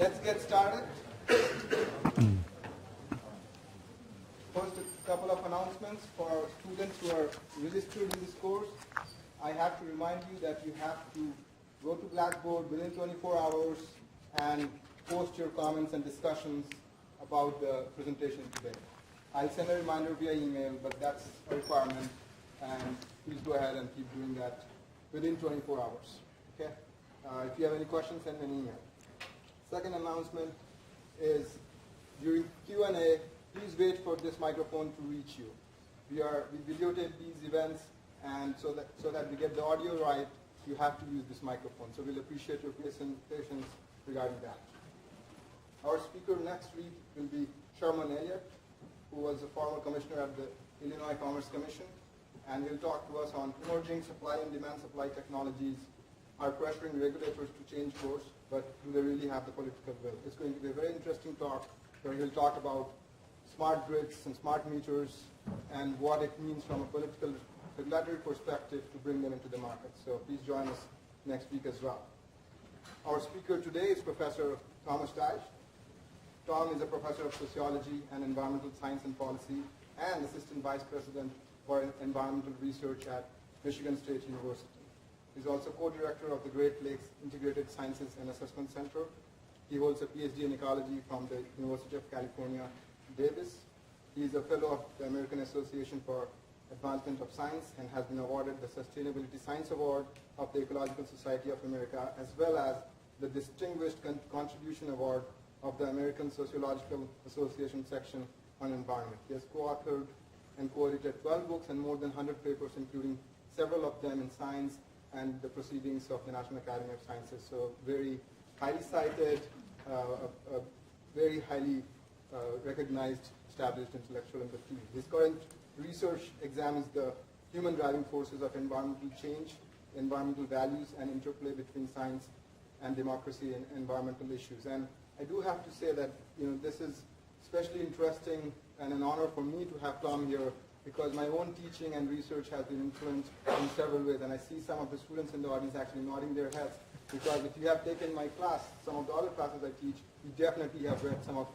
Let's get started. First, a couple of announcements for students who are registered in this course. I have to remind you that you have to go to Blackboard within 24 hours and post your comments and discussions about the presentation today. I'll send a reminder via email, but that's a requirement, and please go ahead and keep doing that within 24 hours. Okay? If you have any questions, send me an email. Second announcement is during Q&A, please wait for this microphone to reach you. We videotape these events, and so that we get the audio right, you have to use this microphone. So we'll appreciate your patience regarding that. Our speaker next week will be Sherman Elliott, who was a former commissioner at the Illinois Commerce Commission, and he'll talk to us on emerging supply and demand supply technologies are pressuring regulators to change course, but do they really have the political will? It's going to be a very interesting talk where he'll talk about smart grids and smart meters and what it means from a political regulatory perspective to bring them into the market. So please join us next week as well. Our speaker today is Professor Thomas Dietz. Tom is a professor of sociology and environmental science and policy and assistant vice president for environmental research at Michigan State University. He's also co-director of the Great Lakes Integrated Sciences and Assessment Center. He holds a PhD in ecology from the University of California, Davis. He is a fellow of the American Association for Advancement of Science and has been awarded the Sustainability Science Award of the Ecological Society of America, as well as the Distinguished Contribution Award of the American Sociological Association section on environment. He has co-authored and co-edited 12 books and more than 100 papers, including several of them in science and the proceedings of the National Academy of Sciences. So very highly cited, very highly recognized, established intellectual in the field. His current research examines the human driving forces of environmental change, environmental values, and interplay between science and democracy and environmental issues. And I do have to say that this is especially interesting and an honor for me to have Tom here, because my own teaching and research has been influenced in several ways, and I see some of the students in the audience actually nodding their heads, because if you have taken my class, some of the other classes I teach, you definitely have read some of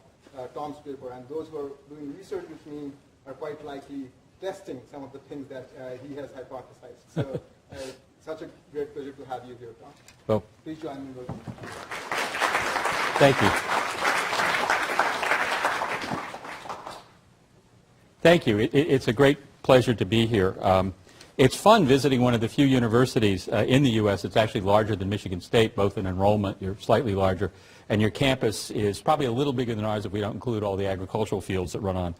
Tom's paper, and those who are doing research with me are quite likely testing some of the things that he has hypothesized. So such a great pleasure to have you here, Tom. Well, please join me in welcoming. Thank you. Thank you. It's a great pleasure to be here. It's fun visiting one of the few universities in the U.S. It's actually larger than Michigan State, both in enrollment. You're slightly larger, and your campus is probably a little bigger than ours if we don't include all the agricultural fields that run on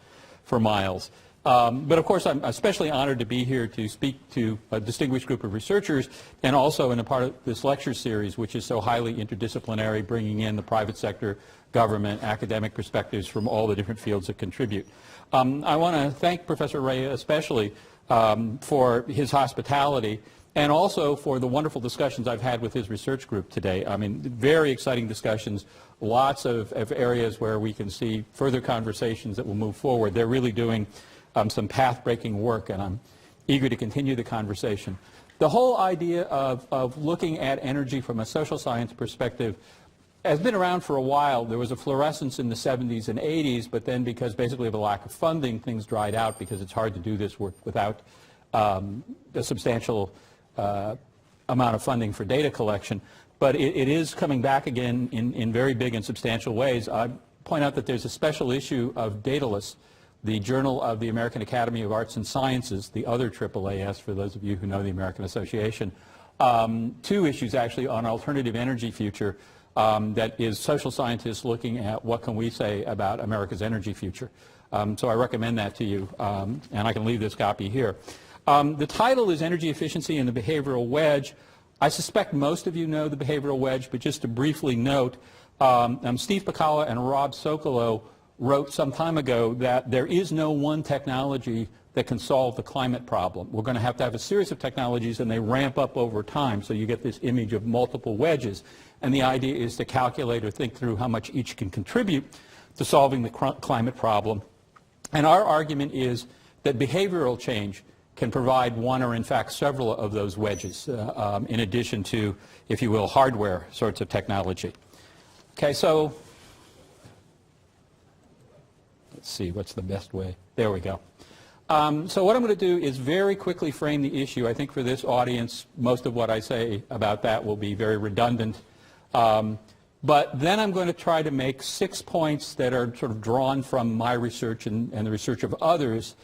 for miles. But of course, I'm especially honored to be here to speak to a distinguished group of researchers, and also in a part of this lecture series, which is so highly interdisciplinary, bringing in the private sector, government, academic perspectives from all the different fields that contribute. I want to thank Professor Ray especially for his hospitality, and also for the wonderful discussions I've had with his research group today. I mean, very exciting discussions, lots of areas where we can see further conversations that will move forward. They're really doing some path-breaking work, and I'm eager to continue the conversation. The whole idea of looking at energy from a social science perspective has been around for a while. There was a florescence in the 70s and 80s, but then because basically of a lack of funding, things dried out because it's hard to do this work without a substantial amount of funding for data collection. But it is coming back again in very big and substantial ways. I point out that there's a special issue of Daedalus, the Journal of the American Academy of Arts and Sciences, the other AAAS for those of you who know the American Association. Two issues actually on alternative energy future that is social scientists looking at what can we say about America's energy future. So I recommend that to you, and I can leave this copy here. The title is Energy Efficiency and the Behavioral Wedge. I suspect most of you know the behavioral wedge, but just to briefly note, Steve Pacala and Rob Socolow wrote some time ago that there is no one technology that can solve the climate problem. We're going to have a series of technologies, and they ramp up over time, so you get this image of multiple wedges. And the idea is to calculate or think through how much each can contribute to solving the climate problem. And our argument is that behavioral change can provide one or in fact several of those wedges in addition to, if you will, hardware sorts of technology. Okay, so let's see, what's the best way? There we go. So what I'm going to do is very quickly frame the issue. I think for this audience, most of what I say about that will be very redundant. But then I'm going to try to make 6 points that are sort of drawn from my research and the research of others.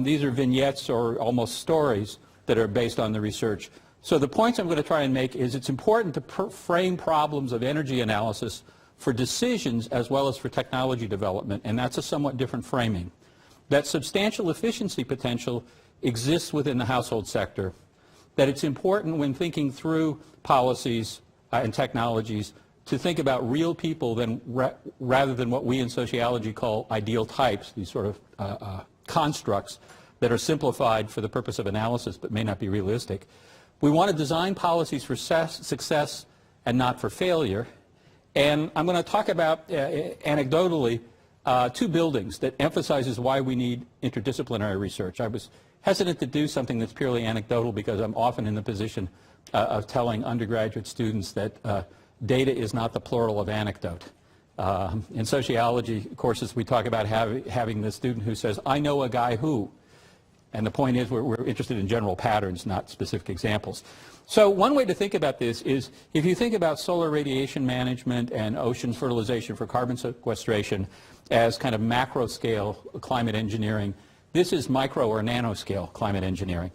These are vignettes or almost stories that are based on the research. So the points I'm going to try and make is it's important to frame problems of energy analysis for decisions as well as for technology development, and that's a somewhat different framing. That substantial efficiency potential exists within the household sector, that it's important when thinking through policies and technologies to think about real people rather than what we in sociology call ideal types, these sort of constructs that are simplified for the purpose of analysis but may not be realistic. We want to design policies for success and not for failure. And I'm going to talk about, anecdotally, 2 buildings that emphasizes why we need interdisciplinary research. I was hesitant to do something that's purely anecdotal because I'm often in the position of telling undergraduate students that data is not the plural of anecdote. In sociology courses, we talk about having the student who says, I know a guy who. And the point is we're interested in general patterns, not specific examples. So one way to think about this is if you think about solar radiation management and ocean fertilization for carbon sequestration as kind of macro scale climate engineering, this is micro or nanoscale climate engineering.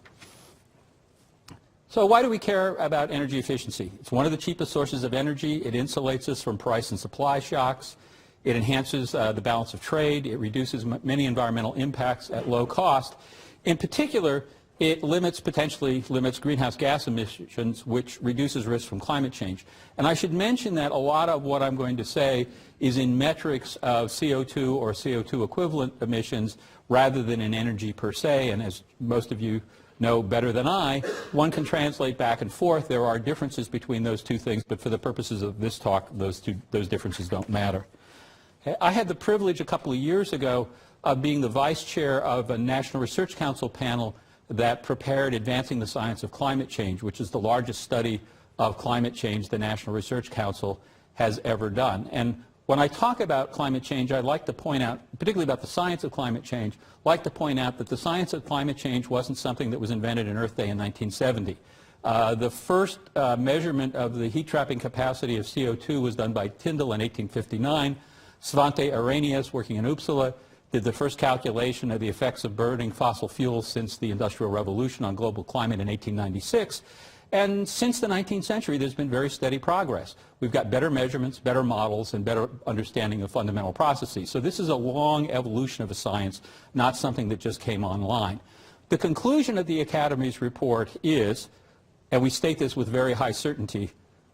So why do we care about energy efficiency? It's one of the cheapest sources of energy. It insulates us from price and supply shocks. It enhances the balance of trade. It reduces many environmental impacts at low cost. In particular, it potentially limits greenhouse gas emissions, which reduces risk from climate change. And I should mention that a lot of what I'm going to say is in metrics of CO2 or CO2 equivalent emissions rather than in energy per se. And as most of you know better than I, one can translate back and forth. There are differences between those 2 things, but for the purposes of this talk, those differences don't matter. I had the privilege a couple of years ago of being the vice chair of a National Research Council panel that prepared Advancing the Science of Climate Change, which is the largest study of climate change the National Research Council has ever done. And when I talk about climate change, I'd like to point out, particularly about the science of climate change, I'd like to point out that the science of climate change wasn't something that was invented in Earth Day in 1970. The first measurement of the heat trapping capacity of CO2 was done by Tyndall in 1859. Svante Arrhenius, working in Uppsala, did the first calculation of the effects of burning fossil fuels since the Industrial Revolution on global climate in 1896. And since the 19th century, there's been very steady progress. We've got better measurements, better models, and better understanding of fundamental processes. So this is a long evolution of a science, not something that just came online. The conclusion of the Academy's report is, and we state this with very high certainty,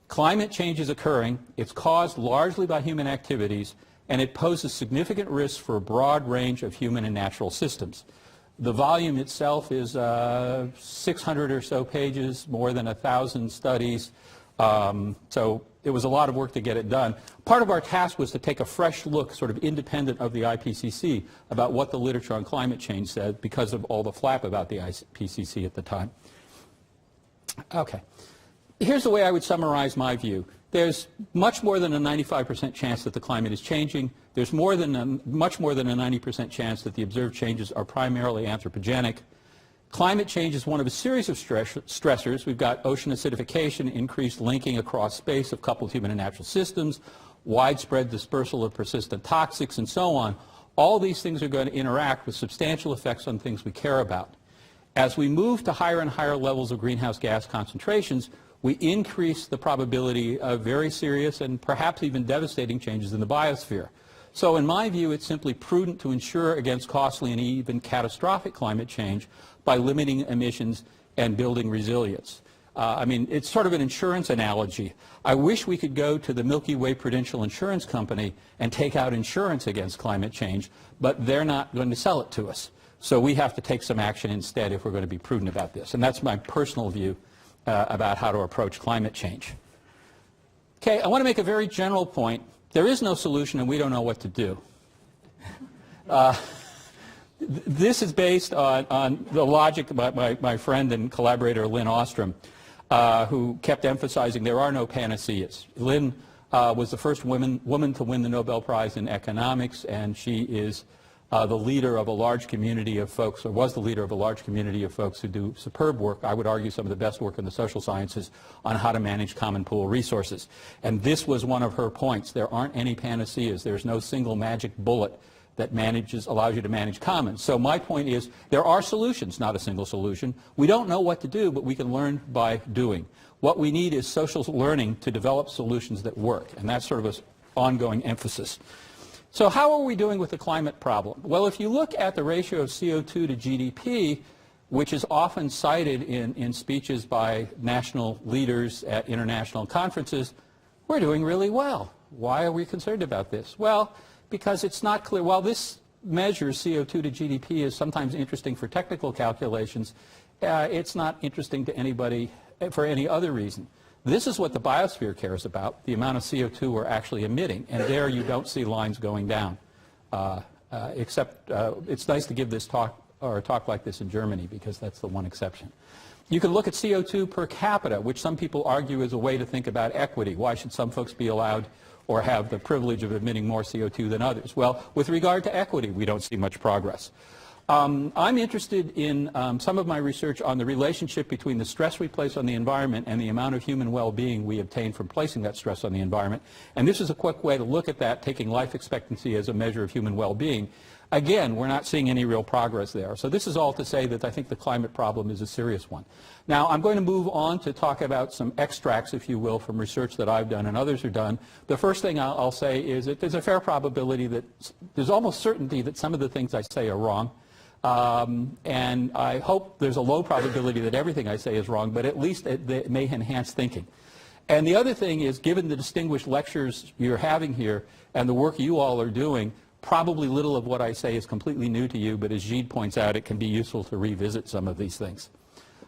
climate change is occurring. It's caused largely by human activities, and it poses significant risks for a broad range of human and natural systems. The volume itself is 600 or so pages, more than 1,000 studies. So it was a lot of work to get it done. Part of our task was to take a fresh look, sort of independent of the IPCC, about what the literature on climate change said because of all the flap about the IPCC at the time. Okay. Here's the way I would summarize my view. There's much more than a 95% chance that the climate is changing. There's much more than a 90% chance that the observed changes are primarily anthropogenic. Climate change is one of a series of stressors. We've got ocean acidification, increased linking across space of coupled human and natural systems, widespread dispersal of persistent toxics, and so on. All these things are going to interact with substantial effects on things we care about. As we move to higher and higher levels of greenhouse gas concentrations, we increase the probability of very serious and perhaps even devastating changes in the biosphere. So in my view, it's simply prudent to ensure against costly and even catastrophic climate change by limiting emissions and building resilience. I mean, it's sort of an insurance analogy. I wish we could go to the Milky Way Prudential Insurance Company and take out insurance against climate change, but they're not going to sell it to us. So we have to take some action instead if we're going to be prudent about this. And that's my personal view about how to approach climate change. Okay, I want to make a very general point. There is no solution and we don't know what to do. This is based on the logic of my friend and collaborator Lynn Ostrom, who kept emphasizing there are no panaceas. Lynn was the first woman to win the Nobel Prize in economics, and she is the leader of a large community of folks, or was the leader of a large community of folks who do superb work, I would argue some of the best work in the social sciences, on how to manage common pool resources. And this was one of her points. There aren't any panaceas. There's no single magic bullet that allows you to manage commons. So my point is, there are solutions, not a single solution. We don't know what to do, but we can learn by doing. What we need is social learning to develop solutions that work, and that's sort of an ongoing emphasis. So how are we doing with the climate problem? Well, if you look at the ratio of CO2 to GDP, which is often cited in speeches by national leaders at international conferences, we're doing really well. Why are we concerned about this? Well, because it's not clear. While this measure, CO2 to GDP, is sometimes interesting for technical calculations, it's not interesting to anybody for any other reason. This is what the biosphere cares about, the amount of CO2 we're actually emitting, and there you don't see lines going down. Except it's nice to give this talk, or a talk like this in Germany, because that's the one exception. You can look at CO2 per capita, which some people argue is a way to think about equity. Why should some folks be allowed or have the privilege of emitting more CO2 than others? Well, with regard to equity, we don't see much progress. I'm interested in some of my research on the relationship between the stress we place on the environment and the amount of human well-being we obtain from placing that stress on the environment. And this is a quick way to look at that, taking life expectancy as a measure of human well-being. Again, we're not seeing any real progress there. So this is all to say that I think the climate problem is a serious one. Now, I'm going to move on to talk about some extracts, if you will, from research that I've done and others have done. The first thing I'll say is that there's a fair probability that, there's almost certainty that some of the things I say are wrong. And I hope there's a low probability that everything I say is wrong, but at least it may enhance thinking. And the other thing is, given the distinguished lectures you're having here and the work you all are doing, probably little of what I say is completely new to you, but as Gide points out, it can be useful to revisit some of these things.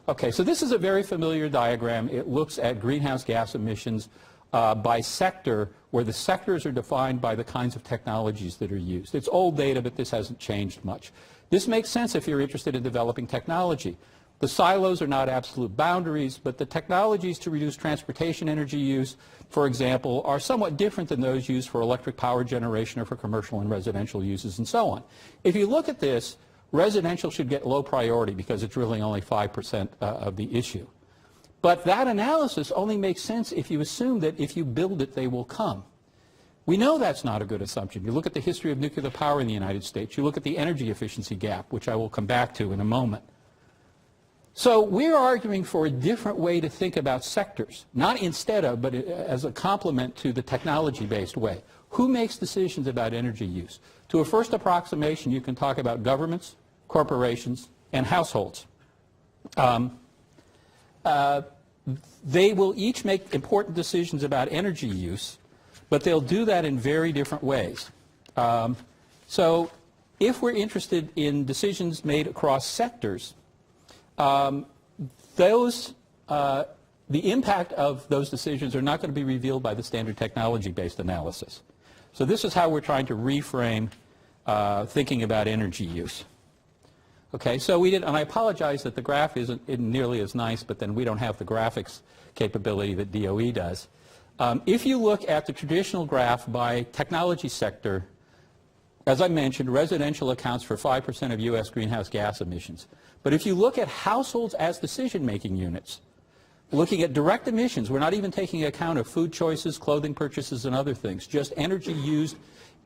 Okay, so this is a very familiar diagram. It looks at greenhouse gas emissions by sector, where the sectors are defined by the kinds of technologies that are used. It's old data, but this hasn't changed much. This makes sense if you're interested in developing technology. The silos are not absolute boundaries, but the technologies to reduce transportation energy use, for example, are somewhat different than those used for electric power generation or for commercial and residential uses and so on. If you look at this, residential should get low priority because it's really only 5% of the issue. But that analysis only makes sense if you assume that if you build it, they will come. We know that's not a good assumption. You look at the history of nuclear power in the United States. You look at the energy efficiency gap, which I will come back to in a moment. So we're arguing for a different way to think about sectors, not instead of, but as a complement to the technology-based way. Who makes decisions about energy use? To a first approximation, you can talk about governments, corporations, and households. They will each make important decisions about energy use, but they'll do that in very different ways. So if we're interested in decisions made across sectors, the impact of those decisions are not going to be revealed by the standard technology-based analysis. So this is how we're trying to reframe thinking about energy use. Okay, so we did, and I apologize that the graph isn't nearly as nice, but then we don't have the graphics capability that DOE does. If you look at the traditional graph by technology sector, as I mentioned, residential accounts for 5% of U.S. greenhouse gas emissions. But if you look at households as decision-making units, looking at direct emissions, we're not even taking account of food choices, clothing purchases, and other things, just energy used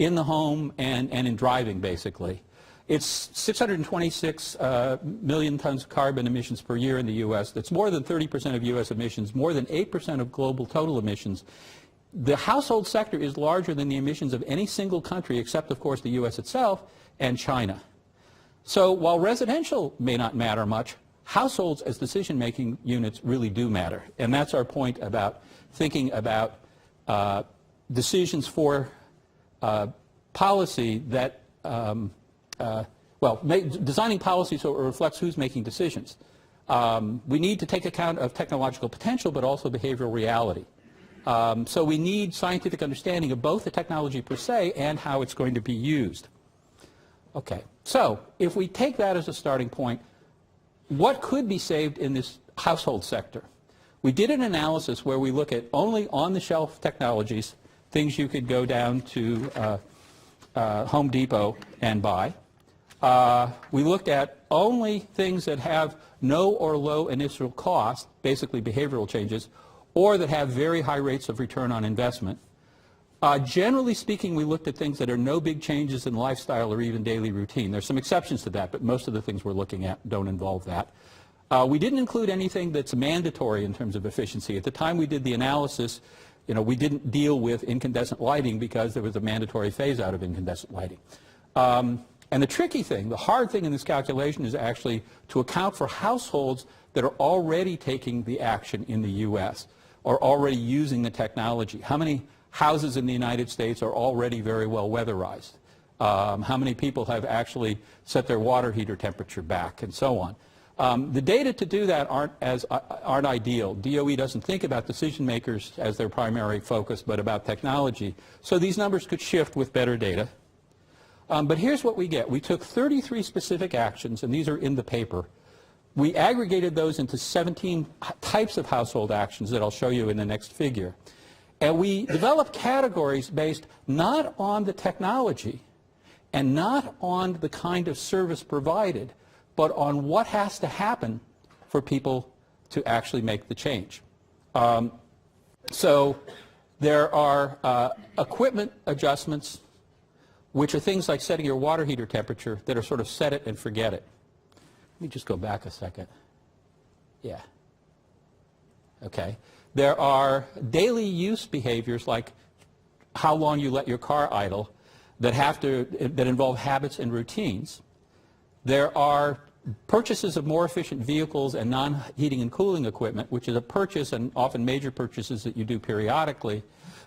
in the home and in driving, basically. It's 626 million tons of carbon emissions per year in the U.S. That's more than 30% of U.S. emissions, more than 8% of global total emissions. The household sector is larger than the emissions of any single country, except, of course, the U.S. itself and China. So while residential may not matter much, households as decision-making units really do matter. And that's our point about thinking about decisions for policy that designing policy so it reflects who's making decisions. We need to take account of technological potential, but also behavioral reality. So we need scientific understanding of both the technology per se and how it's going to be used. Okay, so if we take that as a starting point, what could be saved in this household sector? We did an analysis where we look at only on-the-shelf technologies things you could go down to Home Depot and buy. We looked at only things that have no or low initial cost, basically behavioral changes, or that have very high rates of return on investment. Generally speaking, we looked at things that are no big changes in lifestyle or even daily routine. There's some exceptions to that, but most of the things we're looking at don't involve that. We didn't include anything that's mandatory in terms of efficiency. At the time we did the analysis, we didn't deal with incandescent lighting because there was a mandatory phase out of incandescent lighting. And the tricky thing, the hard thing in this calculation is actually to account for households that are already taking the action in the U.S. or already using the technology. How many houses in the United States are already very well weatherized? How many people have actually set their water heater temperature back, and so on? The data to do that aren't ideal. DOE doesn't think about decision makers as their primary focus, but about technology. So these numbers could shift with better data. But here's what we get. We took 33 specific actions, and these are in the paper. We aggregated those into 17 types of household actions that I'll show you in the next figure. And we developed categories based not on the technology and not on the kind of service provided, but on what has to happen for people to actually make the change. So there are equipment adjustments, which are things like setting your water heater temperature that are sort of set it and forget it. Let me just go back a second. Yeah. Okay. There are daily use behaviors like how long you let your car idle that involve habits and routines. There are purchases of more efficient vehicles and non-heating and cooling equipment, which is a purchase and often major purchases that you do periodically.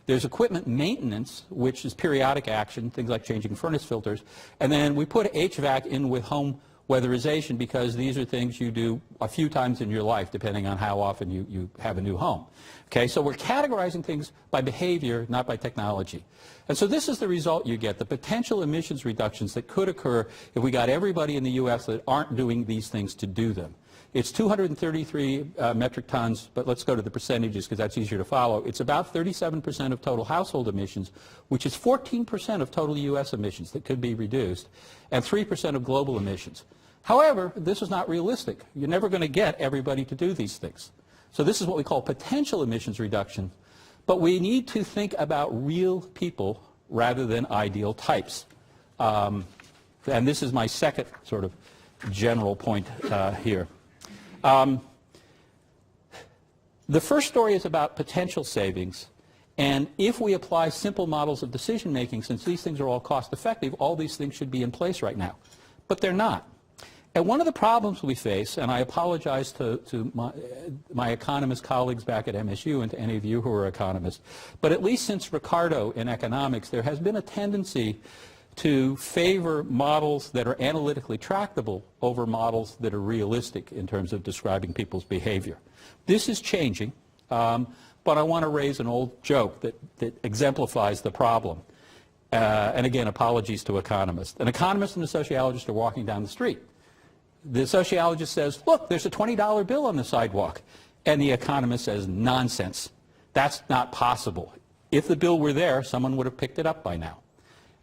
There's equipment maintenance, which is periodic action, things like changing furnace filters. And then we put HVAC in with home weatherization because these are things you do a few times in your life, depending on how often you have a new home. Okay, so we're categorizing things by behavior, not by technology. And so this is the result you get, the potential emissions reductions that could occur if we got everybody in the U.S. that aren't doing these things to do them. It's 233 metric tons, but let's go to the percentages because that's easier to follow. It's about 37% of total household emissions, which is 14% of total U.S. emissions that could be reduced, and 3% of global emissions. However, this is not realistic. You're never going to get everybody to do these things. So this is what we call potential emissions reduction, but we need to think about real people rather than ideal types. And this is my second sort of general point here. The first story is about potential savings, and if we apply simple models of decision making, since these things are all cost effective, all these things should be in place right now. But they're not. And one of the problems we face, and I apologize to my economist colleagues back at MSU and to any of you who are economists, but at least since Ricardo in economics, there has been a tendency to favor models that are analytically tractable over models that are realistic in terms of describing people's behavior. This is changing, but I want to raise an old joke that exemplifies the problem. And again, apologies to economists. An economist and a sociologist are walking down the street. The sociologist says, look, there's a $20 bill on the sidewalk. And the economist says, nonsense. That's not possible. If the bill were there, someone would have picked it up by now.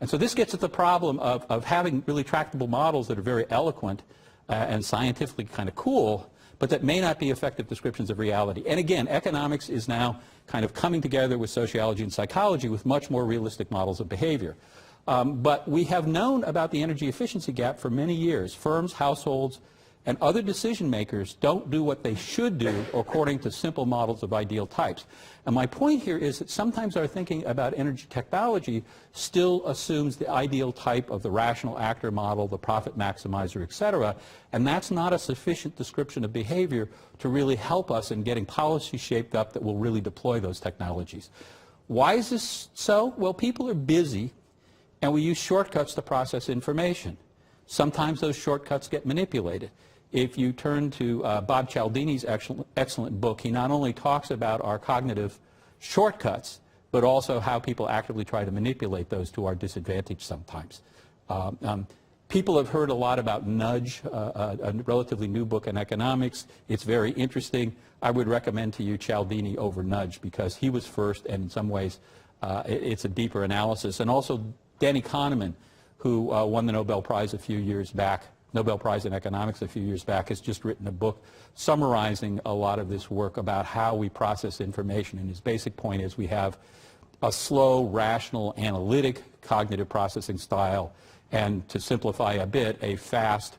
And so this gets at the problem of having really tractable models that are very eloquent and scientifically kind of cool, but that may not be effective descriptions of reality. And again, economics is now kind of coming together with sociology and psychology with much more realistic models of behavior. But we have known about the energy efficiency gap for many years. Firms, households, and other decision makers don't do what they should do according to simple models of ideal types. And my point here is that sometimes our thinking about energy technology still assumes the ideal type of the rational actor model, the profit maximizer, et cetera, and that's not a sufficient description of behavior to really help us in getting policy shaped up that will really deploy those technologies. Why is this so? Well, people are busy, and we use shortcuts to process information. Sometimes those shortcuts get manipulated. If you turn to Bob Cialdini's excellent book, he not only talks about our cognitive shortcuts, but also how people actively try to manipulate those to our disadvantage sometimes. People have heard a lot about Nudge, a relatively new book in economics. It's very interesting. I would recommend to you Cialdini over Nudge because he was first and in some ways It's a deeper analysis. And also Danny Kahneman, who won the Nobel Prize a few years back, Nobel Prize in Economics a few years back, has just written a book summarizing a lot of this work about how we process information. And his basic point is we have a slow, rational, analytic cognitive processing style, and to simplify a bit, a fast,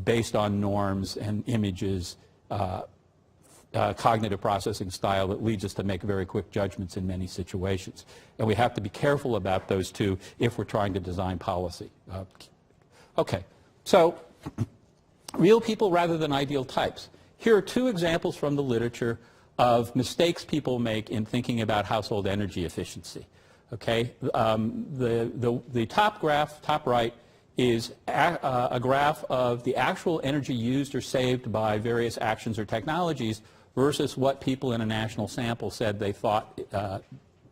based on norms and images, cognitive processing style that leads us to make very quick judgments in many situations. And we have to be careful about those two if we're trying to design policy. Okay, so real people rather than ideal types. Here are two examples from the literature of mistakes people make in thinking about household energy efficiency. Okay, the top graph, top right, is a graph of the actual energy used or saved by various actions or technologies versus what people in a national sample said they thought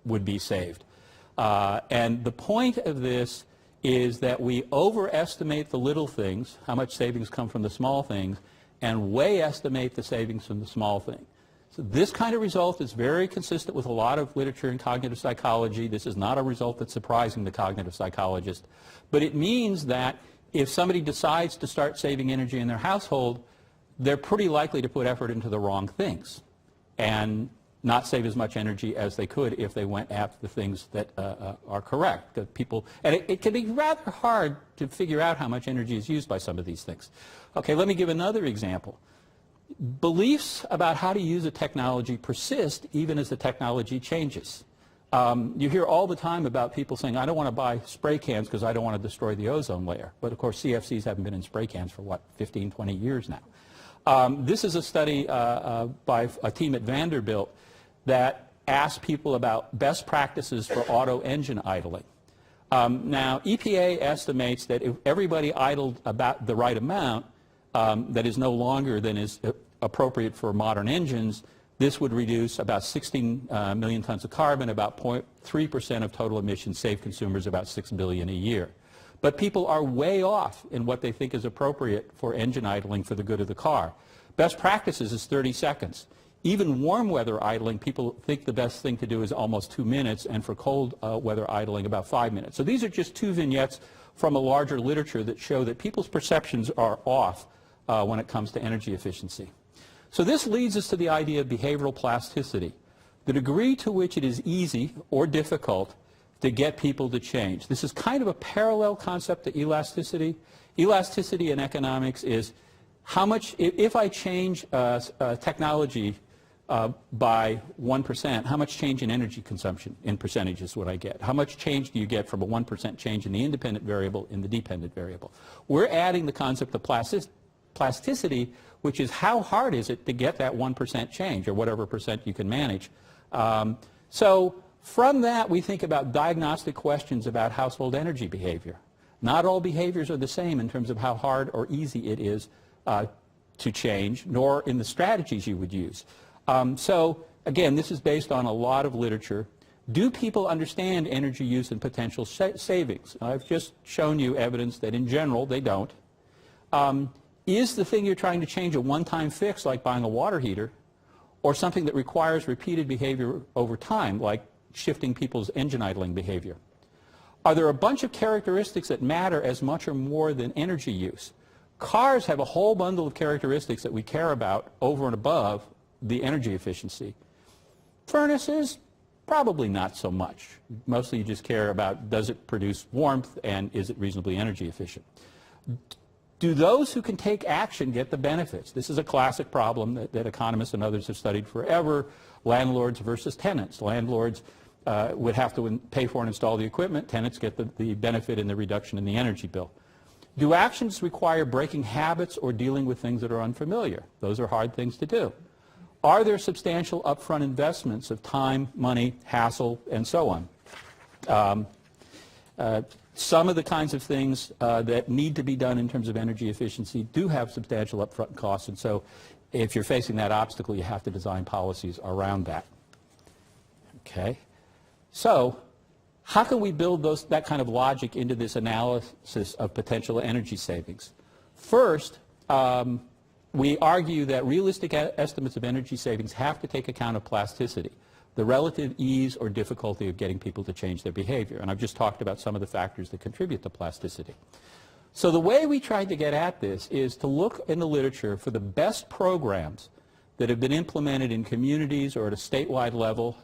would be saved. And the point of this is that we overestimate the little things, how much savings come from the small things, and way estimate the savings from the small thing. So this kind of result is very consistent with a lot of literature in cognitive psychology. This is not a result that's surprising the cognitive psychologist. But it means that if somebody decides to start saving energy in their household, they're pretty likely to put effort into the wrong things and not save as much energy as they could if they went after the things that are correct. And it can be rather hard to figure out how much energy is used by some of these things. Okay, let me give another example. Beliefs about how to use a technology persist even as the technology changes. You hear all the time about people saying, I don't want to buy spray cans because I don't want to destroy the ozone layer. But of course, CFCs haven't been in spray cans for, what, 15, 20 years now. This is a study by a team at Vanderbilt that asked people about best practices for auto engine idling. Now, EPA estimates that if everybody idled about the right amount, that is no longer than is appropriate for modern engines, this would reduce about 16 million tons of carbon, about 0.3% of total emissions, save consumers about $6 billion a year. But people are way off in what they think is appropriate for engine idling for the good of the car. Best practices is 30 seconds. Even warm weather idling, people think the best thing to do is almost 2 minutes, and for cold weather idling, about 5 minutes. So these are just two vignettes from a larger literature that show that people's perceptions are off when it comes to energy efficiency. So this leads us to the idea of behavioral plasticity, the degree to which it is easy or difficult to get people to change. This is kind of a parallel concept to elasticity. Elasticity in economics is how much, if I change technology by 1%, how much change in energy consumption in percentages would I get? How much change do you get from a 1% change in the independent variable in the dependent variable? We're adding the concept of plasticity, which is how hard is it to get that 1% change, or whatever percent you can manage. So from that, we think about diagnostic questions about household energy behavior. Not all behaviors are the same in terms of how hard or easy it is to change, nor in the strategies you would use. So again, this is based on a lot of literature. Do people understand energy use and potential savings? I've just shown you evidence that in general they don't. Is the thing you're trying to change a one-time fix, like buying a water heater, or something that requires repeated behavior over time, like shifting people's engine idling behavior? Are there a bunch of characteristics that matter as much or more than energy use? Cars have a whole bundle of characteristics that we care about over and above the energy efficiency. Furnaces, probably not so much. Mostly you just care about, does it produce warmth and is it reasonably energy efficient? Do those who can take action get the benefits? This is a classic problem that economists and others have studied forever. Landlords versus tenants. Landlords would have to pay for and install the equipment. Tenants get the benefit in the reduction in the energy bill. Do actions require breaking habits or dealing with things that are unfamiliar? Those are hard things to do. Are there substantial upfront investments of time, money, hassle, and so on? Some of the kinds of things that need to be done in terms of energy efficiency do have substantial upfront costs, and so if you're facing that obstacle, you have to design policies around that. Okay? So how can we build that kind of logic into this analysis of potential energy savings? First, we argue that realistic estimates of energy savings have to take account of plasticity. the relative ease or difficulty of getting people to change their behavior. And I've just talked about some of the factors that contribute to plasticity. So the way we tried to get at this is to look in the literature for the best programs that have been implemented in communities or at a statewide level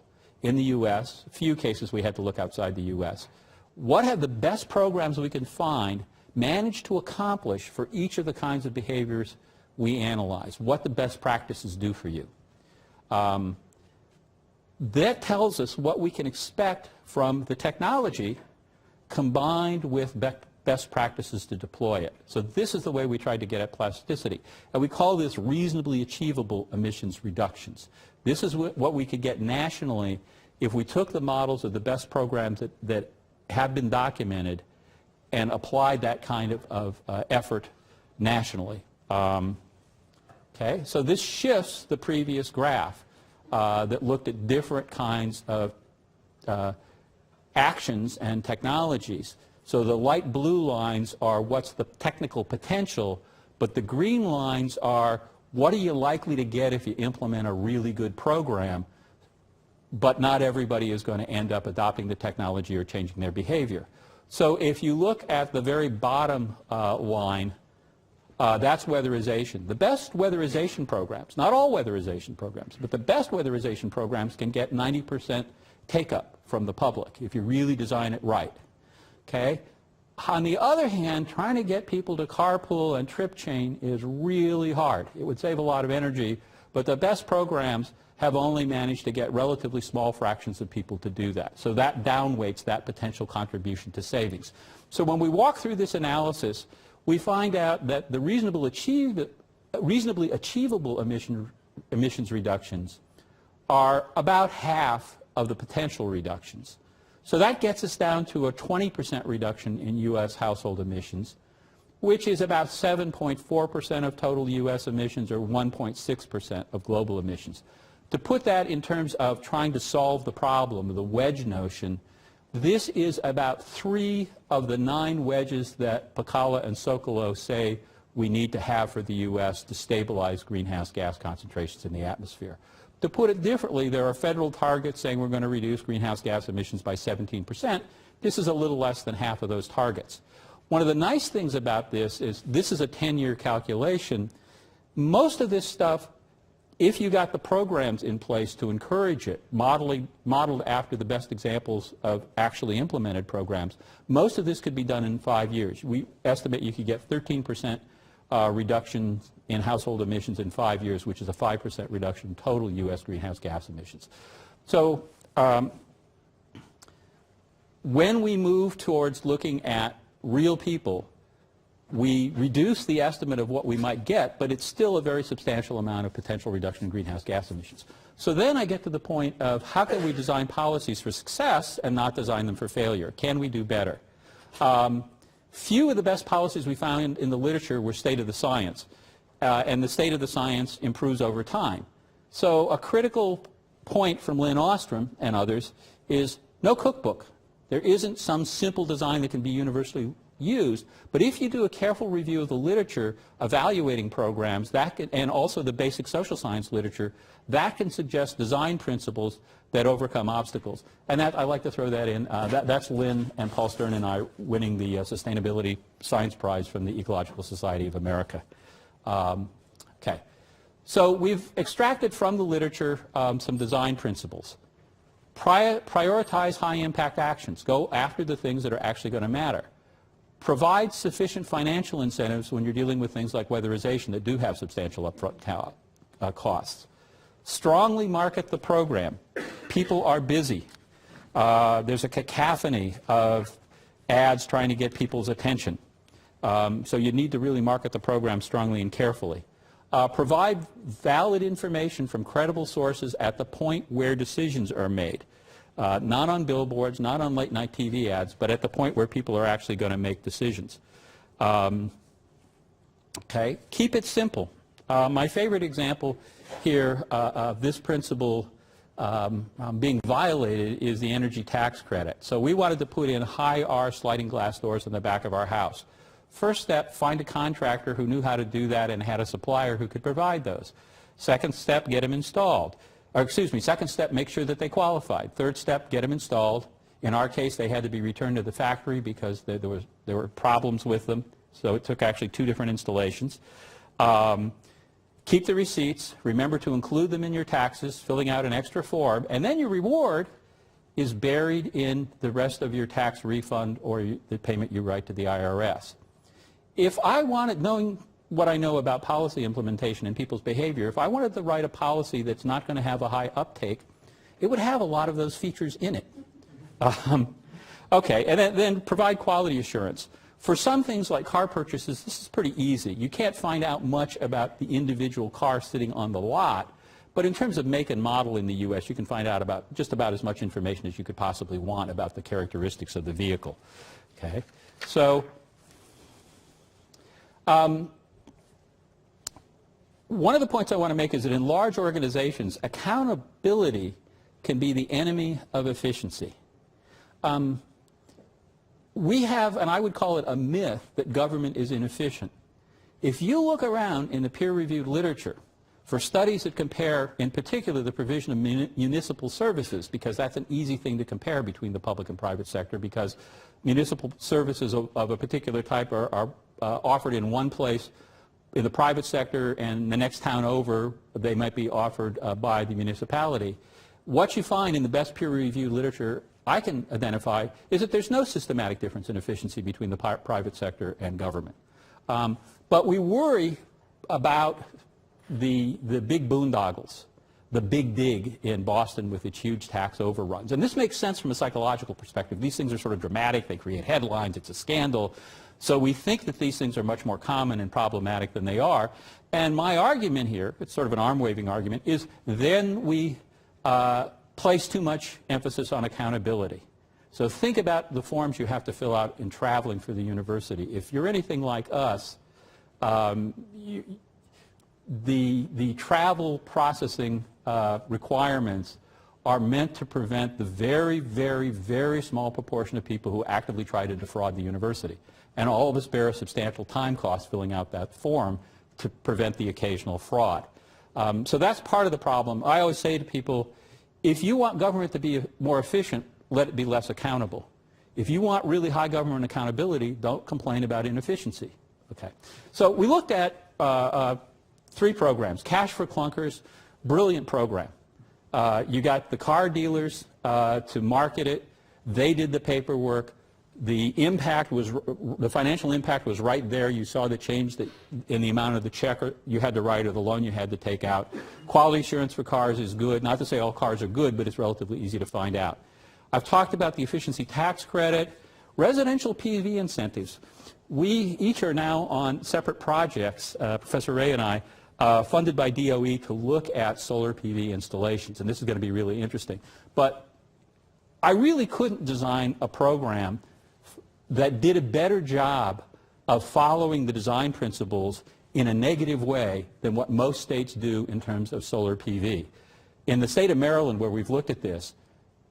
in the U.S. A few cases we had to look outside the U.S. What have the best programs we can find managed to accomplish for each of the kinds of behaviors we analyze? What the best practices do for you? That tells us what we can expect from the technology combined with best practices to deploy it. So this is the way we tried to get at plasticity. And we call this reasonably achievable emissions reductions. This is what we could get nationally if we took the models of the best programs that have been documented and applied that kind of effort nationally. Okay, so this shifts the previous graph that looked at different kinds of actions and technologies. So the light blue lines are what's the technical potential, but the green lines are what are you likely to get if you implement a really good program, but not everybody is going to end up adopting the technology or changing their behavior. So if you look at the very bottom line, that's weatherization. The best weatherization programs, not all weatherization programs, but the best weatherization programs can get 90% take-up from the public if you really design it right. Okay? On the other hand, trying to get people to carpool and trip chain is really hard. It would save a lot of energy, but the best programs have only managed to get relatively small fractions of people to do that. So that downweights that potential contribution to savings. So when we walk through this analysis, we find out that the reasonably achievable emissions reductions are about half of the potential reductions. So that gets us down to a 20% reduction in U.S. household emissions, which is about 7.4% of total U.S. emissions or 1.6% of global emissions. To put that in terms of trying to solve the problem, the wedge notion, this is about 3 of the 9 wedges that Pacala and Sokolow say we need to have for the U.S. to stabilize greenhouse gas concentrations in the atmosphere. To put it differently, there are federal targets saying we're going to reduce greenhouse gas emissions by 17%. This is a little less than half of those targets. One of the nice things about this is a 10-year calculation. Most of this stuff, if you got the programs in place to encourage it, modeled after the best examples of actually implemented programs, most of this could be done in 5 years. We estimate you could get 13% reduction in household emissions in 5 years, which is a 5% reduction in total U.S. greenhouse gas emissions. So when we move towards looking at real people, we reduce the estimate of what we might get, but it's still a very substantial amount of potential reduction in greenhouse gas emissions. So then I get to the point of how can we design policies for success and not design them for failure? Can we do better? Few of the best policies we found in the literature were state of the science, and the state of the science improves over time. So a critical point from Lynn Ostrom and others is no cookbook. There isn't some simple design that can be universally used, but if you do a careful review of the literature evaluating programs, and also the basic social science literature, that can suggest design principles that overcome obstacles. And that, I like to throw that in, that's Lynn and Paul Stern and I winning the Sustainability Science Prize from the Ecological Society of America. Okay, so we've extracted from the literature some design principles. Prioritize high-impact actions. Go after the things that are actually going to matter. Provide sufficient financial incentives when you're dealing with things like weatherization that do have substantial upfront costs. Strongly market the program. People are busy. There's a cacophony of ads trying to get people's attention. So you need to really market the program strongly and carefully. Provide valid information from credible sources at the point where decisions are made. Not on billboards, not on late night TV ads, but at the point where people are actually going to make decisions. Okay, keep it simple. My favorite example here of this principle being violated is the energy tax credit. So we wanted to put in high R sliding glass doors in the back of our house. First step, find a contractor who knew how to do that and had a supplier who could provide those. Second step, get them installed. or excuse me, second step, make sure that they qualified. Third step, get them installed. In our case, they had to be returned to the factory because there were problems with them. So it took actually 2 different installations. Keep the receipts. Remember to include them in your taxes, filling out an extra form. And then your reward is buried in the rest of your tax refund or the payment you write to the IRS. If I wanted, knowing what I know about policy implementation and people's behavior, if I wanted to write a policy that's not going to have a high uptake, it would have a lot of those features in it. Okay, and then provide quality assurance. For some things like car purchases, this is pretty easy. You can't find out much about the individual car sitting on the lot, but in terms of make and model in the U.S., you can find out about just about as much information as you could possibly want about the characteristics of the vehicle. Okay, so one of the points I want to make is that in large organizations, accountability can be the enemy of efficiency. We have, and I would call it a myth, that government is inefficient. If you look around in the peer-reviewed literature for studies that compare, in particular, the provision of municipal services, because that's an easy thing to compare between the public and private sector, because municipal services of a particular type are offered in one place in the private sector, and the next town over, they might be offered by the municipality. What you find in the best peer-reviewed literature I can identify is that there's no systematic difference in efficiency between the private sector and government. But we worry about the big boondoggles, the big dig in Boston with its huge tax overruns. And this makes sense from a psychological perspective. These things are sort of dramatic. They create headlines. It's a scandal. So we think that these things are much more common and problematic than they are. And my argument here, it's sort of an arm-waving argument, is then we place too much emphasis on accountability. So think about the forms you have to fill out in traveling for the university. If you're anything like us, the travel processing requirements are meant to prevent the very, very, very small proportion of people who actively try to defraud the university. And all of us bear a substantial time cost filling out that form to prevent the occasional fraud. So that's part of the problem. I always say to people, if you want government to be more efficient, let it be less accountable. If you want really high government accountability, don't complain about inefficiency. Okay. So we looked at 3 programs. Cash for Clunkers, brilliant program. You got the car dealers to market it. They did the paperwork. The impact was, the financial impact was right there. You saw the change that in the amount of the check you had to write or the loan you had to take out. Quality assurance for cars is good. Not to say all cars are good, but it's relatively easy to find out. I've talked about the efficiency tax credit, residential PV incentives. We each are now on separate projects, Professor Ray and I, funded by DOE to look at solar PV installations, and this is going to be really interesting. But I really couldn't design a program that did a better job of following the design principles in a negative way than what most states do in terms of solar PV. In the state of Maryland, where we've looked at this,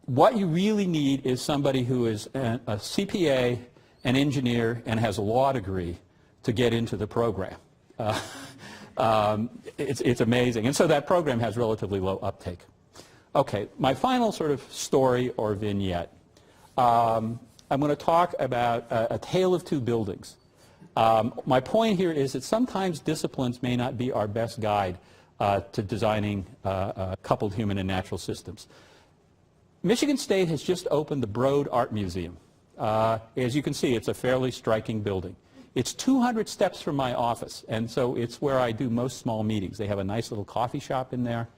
what you really need is somebody who is a CPA, an engineer, and has a law degree to get into the program. It's amazing. And so that program has relatively low uptake. Okay, my final sort of story or vignette. I'm going to talk about a tale of 2 buildings. My point here is that sometimes disciplines may not be our best guide to designing coupled human and natural systems. Michigan State has just opened the Broad Art Museum. As you can see, it's a fairly striking building. It's 200 steps from my office, and so it's where I do most small meetings. They have a nice little coffee shop in there.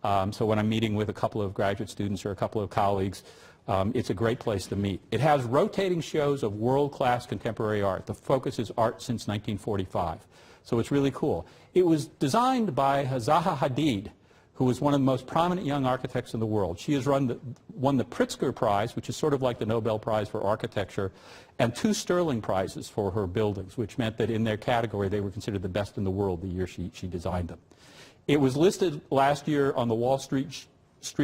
So when I'm meeting with a couple of graduate students or a couple of colleagues, it's a great place to meet. It has rotating shows of world-class contemporary art. The focus is art since 1945. So it's really cool. It was designed by Zaha Hadid, who is one of the most prominent young architects in the world. She has won the Pritzker Prize, which is sort of like the Nobel Prize for architecture, and 2 Sterling Prizes for her buildings, which meant that in their category they were considered the best in the world the year she designed them. It was listed last year on the Wall Street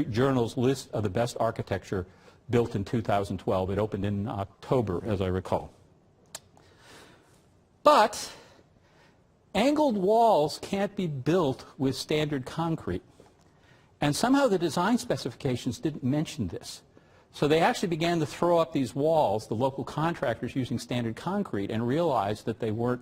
Journal's list of the best architecture built in 2012. It opened in October, as I recall. But angled walls can't be built with standard concrete. And somehow the design specifications didn't mention this. So they actually began to throw up these walls, the local contractors using standard concrete, and realized that they weren't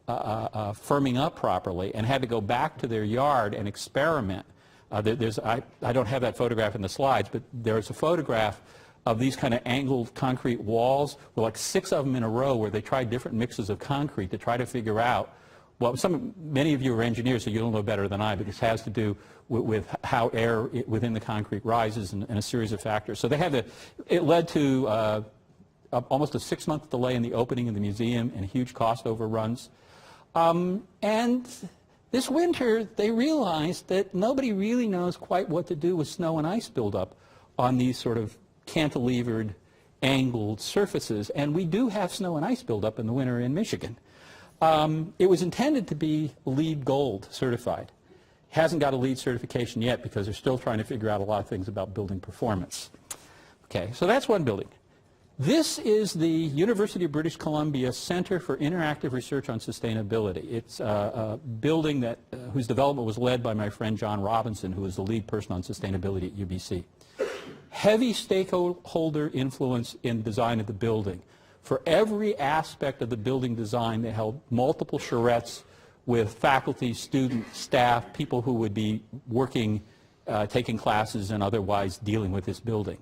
firming up properly and had to go back to their yard and experiment. I don't have that photograph in the slides, but there's a photograph of these kind of angled concrete walls, with like 6 of them in a row, where they tried different mixes of concrete to try to figure out, well, many of you are engineers, so you'll know better than I, but this has to do with how air within the concrete rises and a series of factors. So they had to, it led to almost a 6-month delay in the opening of the museum and huge cost overruns. And this winter, they realized that nobody really knows quite what to do with snow and ice buildup on these sort of cantilevered, angled surfaces. And we do have snow and ice buildup in the winter in Michigan. It was intended to be LEED Gold certified. Hasn't got a LEED certification yet because they're still trying to figure out a lot of things about building performance. Okay, so that's one building. This is the University of British Columbia Center for Interactive Research on Sustainability. It's a building that, whose development was led by my friend John Robinson, who is the lead person on sustainability at UBC. Heavy stakeholder influence in the design of the building. For every aspect of the building design, they held multiple charrettes with faculty, students, staff, people who would be working, taking classes and otherwise dealing with this building.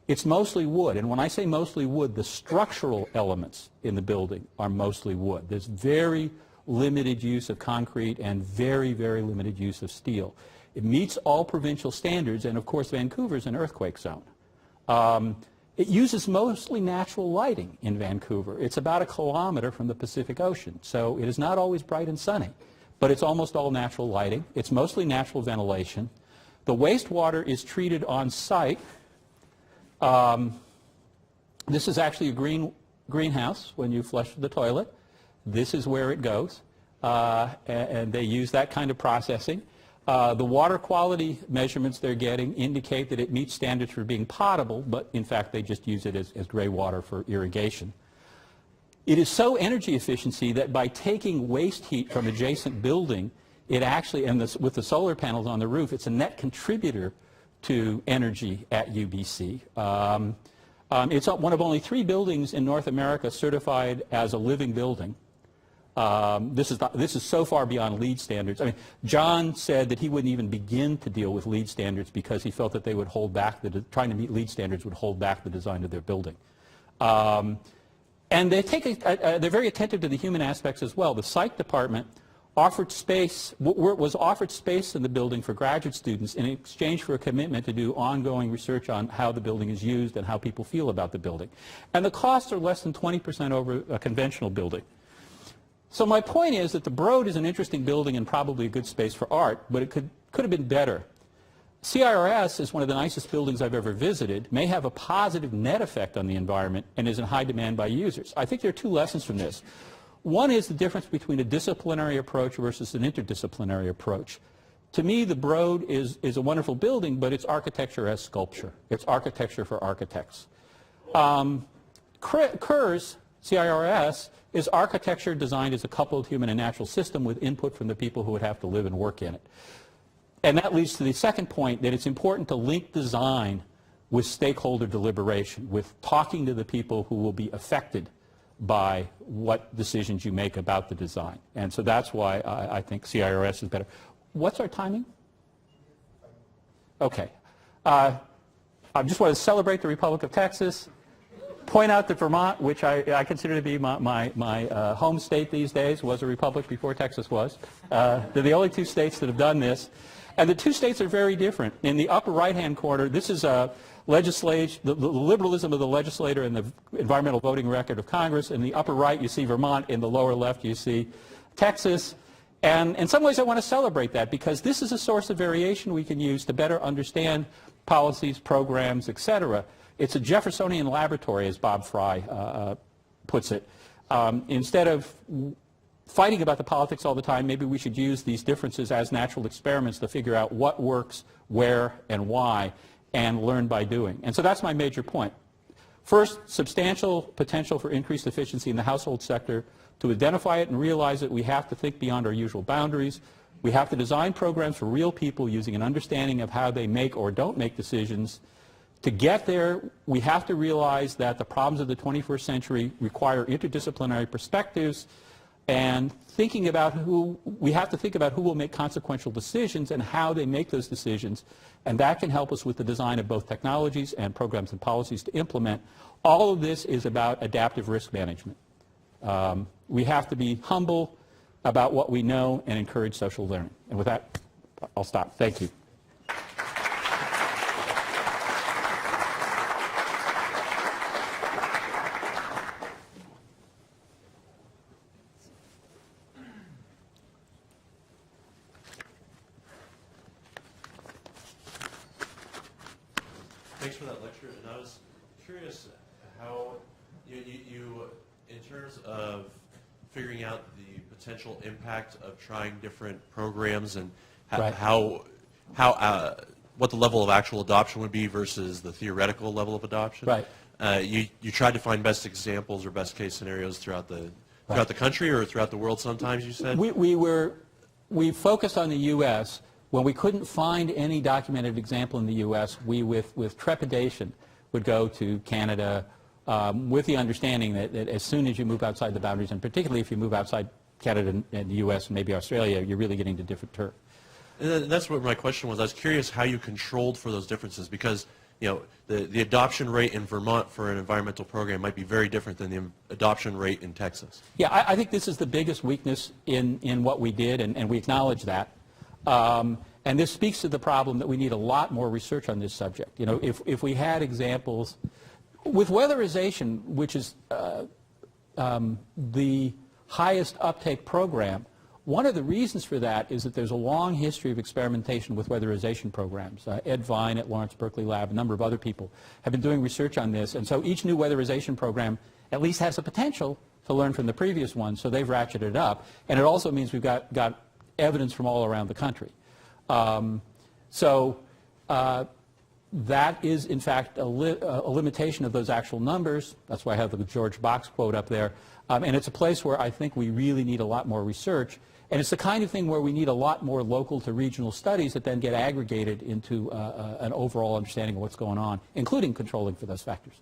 It's mostly wood, and when I say mostly wood, the structural elements in the building are mostly wood. There's very limited use of concrete and very, very limited use of steel. It meets all provincial standards, and of course Vancouver's an earthquake zone. It uses mostly natural lighting in Vancouver. It's about 1 kilometer from the Pacific Ocean, so it is not always bright and sunny, but it's almost all natural lighting. It's mostly natural ventilation. The wastewater is treated on site. This is actually a greenhouse when you flush the toilet. This is where it goes, and they use that kind of processing. The water quality measurements they're getting indicate that it meets standards for being potable, but in fact they just use it as gray water for irrigation. It is so energy efficiency that by taking waste heat from adjacent building, it actually, and with the solar panels on the roof, it's a net contributor to energy at UBC. It's one of only 3 buildings in North America certified as a living building. This is so far beyond LEED standards. I mean, John said that he wouldn't even begin to deal with LEED standards because he felt that they would hold back, trying to meet LEED standards would hold back the design of their building. And they they're very attentive to the human aspects as well. The psych department offered space, was offered space in the building for graduate students in exchange for a commitment to do ongoing research on how the building is used and how people feel about the building. And the costs are less than 20% over a conventional building. So my point is that the Broad is an interesting building and probably a good space for art, but it could have been better. CIRS is one of the nicest buildings I've ever visited, may have a positive net effect on the environment, and is in high demand by users. I think there are 2 lessons from this. One is the difference between a disciplinary approach versus an interdisciplinary approach. To me, the Broad is a wonderful building, but it's architecture as sculpture. It's architecture for architects. CIRS, C-I-R-S, is architecture designed as a coupled human and natural system with input from the people who would have to live and work in it. And that leads to the second point, that it's important to link design with stakeholder deliberation, with talking to the people who will be affected by what decisions you make about the design. And so that's why I think CIRS is better. What's our timing? Okay. I just want to celebrate the Republic of Texas, point out that Vermont, which I consider to be my home state these days, was a republic before Texas was. They're the only 2 states that have done this. And the 2 states are very different. In the upper right-hand corner, this is legislation, the liberalism of the legislator and the environmental voting record of Congress. In the upper right, you see Vermont. In the lower left, you see Texas. And in some ways, I want to celebrate that because this is a source of variation we can use to better understand policies, programs, etc. It's a Jeffersonian laboratory, as Bob Fry puts it. Instead of fighting about the politics all the time, maybe we should use these differences as natural experiments to figure out what works, where, and why, and learn by doing. And so that's my major point. First, substantial potential for increased efficiency in the household sector. To identify it and realize it, we have to think beyond our usual boundaries. We have to design programs for real people using an understanding of how they make or don't make decisions. To get there, we have to realize that the problems of the 21st century require interdisciplinary perspectives, and we have to think about who will make consequential decisions and how they make those decisions, and that can help us with the design of both technologies and programs and policies to implement. All of this is about adaptive risk management. We have to be humble about what we know and encourage social learning. And with that, I'll stop. Thank you. Thanks for that lecture. And I was curious how you in terms of figuring out the potential impact of trying different programs and Right. what the level of actual adoption would be versus the theoretical level of adoption. Right. You tried to find best examples or best case scenarios throughout the country or throughout the world sometimes, you said? We focused on the U.S. When we couldn't find any documented example in the U.S., we, with trepidation, would go to Canada with the understanding that as soon as you move outside the boundaries, and particularly if you move outside Canada and the U.S. and maybe Australia, you're really getting to different turf. And that's what my question was. I was curious how you controlled for those differences because, the adoption rate in Vermont for an environmental program might be very different than the adoption rate in Texas. Yeah, I think this is the biggest weakness in what we did, and we acknowledge that. And this speaks to the problem that we need a lot more research on this subject. If we had examples with weatherization, which is the highest uptake program, one of the reasons for that is that there's a long history of experimentation with weatherization programs. Ed Vine at Lawrence Berkeley Lab, a number of other people have been doing research on this, and so each new weatherization program at least has the potential to learn from the previous one, so they've ratcheted it up. And it also means we've got evidence from all around the country. That is, in fact, a limitation of those actual numbers. That's why I have the George Box quote up there. And it's a place where I think we really need a lot more research. And it's the kind of thing where we need a lot more local to regional studies that then get aggregated into an overall understanding of what's going on, including controlling for those factors.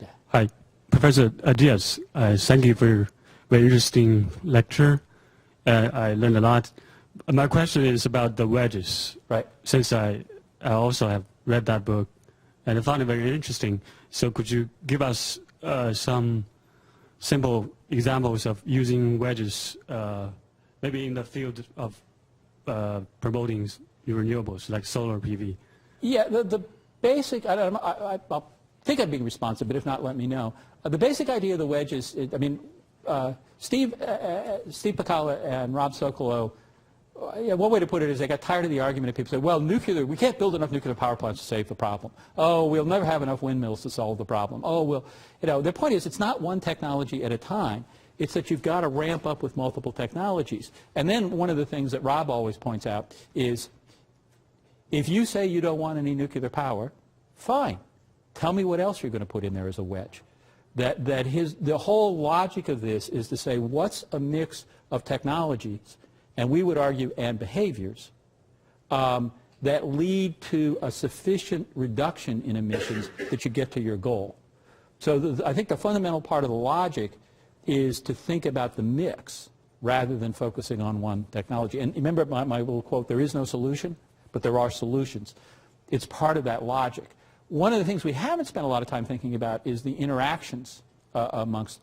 Yeah. Hi, Professor Dietz. Thank you for your very interesting lecture. I learned a lot. My question is about the wedges. Right. Since I also have read that book, and I found it very interesting. So could you give us some simple examples of using wedges, maybe in the field of promoting renewables, like solar PV? Yeah, the basic, I think I'm being responsive, but if not, let me know. The basic idea of the wedge is, Steve Pacala and Rob Socolow, one way to put it is they got tired of the argument of people say, well, we can't build enough nuclear power plants to save the problem. Oh, we'll never have enough windmills to solve the problem. Oh, their point is it's not one technology at a time. It's that you've got to ramp up with multiple technologies. And then one of the things that Rob always points out is if you say you don't want any nuclear power, fine. Tell me what else you're going to put in there as a wedge. The whole logic of this is to say what's a mix of technologies, and we would argue, and behaviors, that lead to a sufficient reduction in emissions that you get to your goal. So I think the fundamental part of the logic is to think about the mix rather than focusing on one technology. And remember my little quote, there is no solution, but there are solutions. It's part of that logic. One of the things we haven't spent a lot of time thinking about is the interactions amongst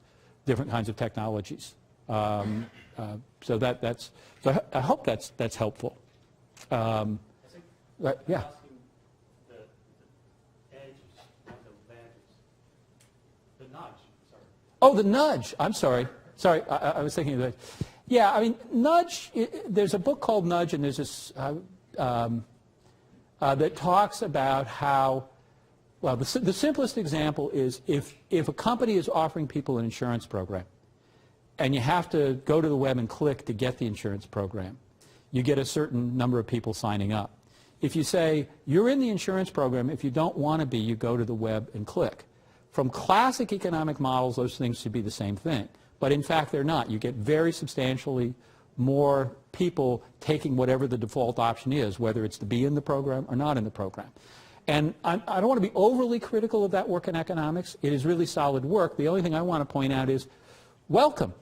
different kinds of technologies. So I hope that's helpful. I think yeah. asking the edges, not the wedges. The nudge, sorry. Oh, the nudge. I'm sorry. Sorry, I was thinking of that. Yeah, nudge, there's a book called Nudge, and there's this that talks about how, well, the simplest example is if a company is offering people an insurance program, and you have to go to the web and click to get the insurance program, you get a certain number of people signing up. If you say, you're in the insurance program, if you don't want to be, you go to the web and click. From classic economic models, those things should be the same thing. But in fact, they're not. You get very substantially more people taking whatever the default option is, whether it's to be in the program or not in the program. And I don't want to be overly critical of that work in economics. It is really solid work. The only thing I want to point out is welcome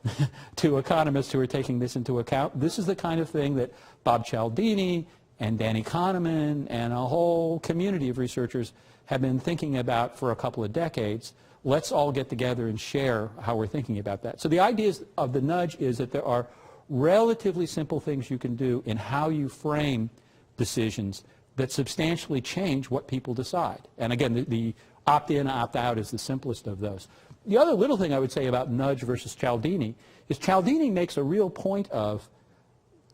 to economists who are taking this into account. This is the kind of thing that Bob Cialdini and Danny Kahneman and a whole community of researchers have been thinking about for a couple of decades. Let's all get together and share how we're thinking about that. So the idea of the nudge is that there are relatively simple things you can do in how you frame decisions that substantially change what people decide. And again, the opt-in, opt-out is the simplest of those. The other little thing I would say about nudge versus Cialdini is Cialdini makes a real point of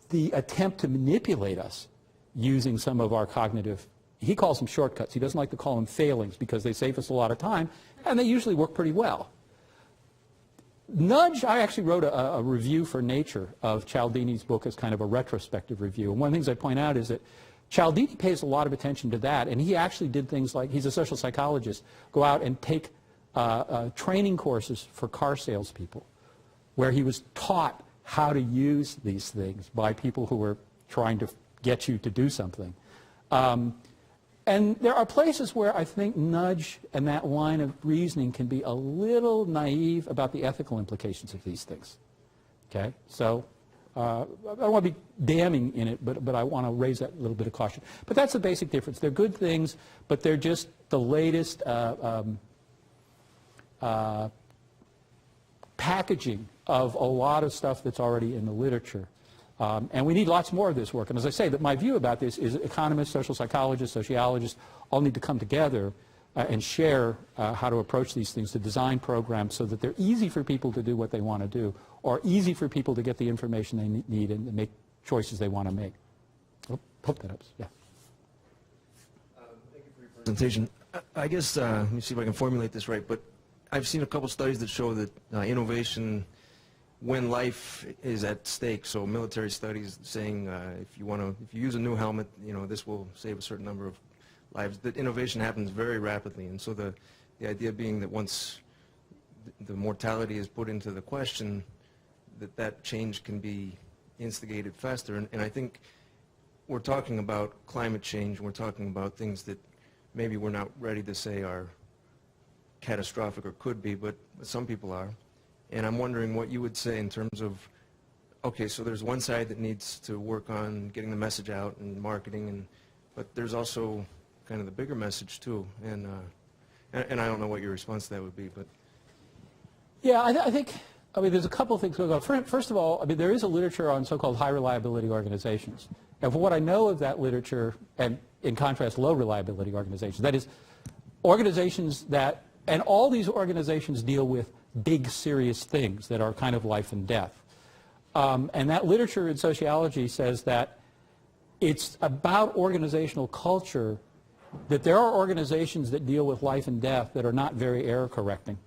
the attempt to manipulate us using some of our cognitive, he calls them shortcuts. He doesn't like to call them failings because they save us a lot of time, and they usually work pretty well. Nudge, I actually wrote a review for Nature of Cialdini's book as kind of a retrospective review. And one of the things I point out is that Cialdini pays a lot of attention to that, and he actually did things like, he's a social psychologist, go out and take training courses for car salespeople, where he was taught how to use these things by people who were trying to get you to do something. And there are places where I think nudge and that line of reasoning can be a little naive about the ethical implications of these things. Okay? So I don't want to be damning in it, but I want to raise that little bit of caution. But that's the basic difference. They're good things, but they're just the latest packaging of a lot of stuff that's already in the literature. And we need lots more of this work. And as I say, that my view about this is economists, social psychologists, sociologists all need to come together and share how to approach these things, to design programs so that they're easy for people to do what they want to do, or easy for people to get the information they need and make choices they want to make. Hope that helps. Yeah. Thank you for your presentation. I guess, let me see if I can formulate this right, but I've seen a couple studies that show that innovation, when life is at stake, so military studies saying if you use a new helmet, this will save a certain number of lives, that innovation happens very rapidly. And so the idea being that once the mortality is put into the question, that change can be instigated faster. And I think we're talking about climate change, we're talking about things that maybe we're not ready to say are catastrophic or could be, but some people are. And I'm wondering what you would say in terms of, okay, so there's one side that needs to work on getting the message out and marketing, but there's also kind of the bigger message too. And I don't know what your response to that would be, but. Yeah, I think, there's a couple of things going on. First of all, there is a literature on so-called high reliability organizations. And from what I know of that literature, and in contrast, low reliability organizations, that is, organizations that, and all these organizations deal with big, serious things that are kind of life and death. And that literature in sociology says that it's about organizational culture, that there are organizations that deal with life and death that are not very error-correcting.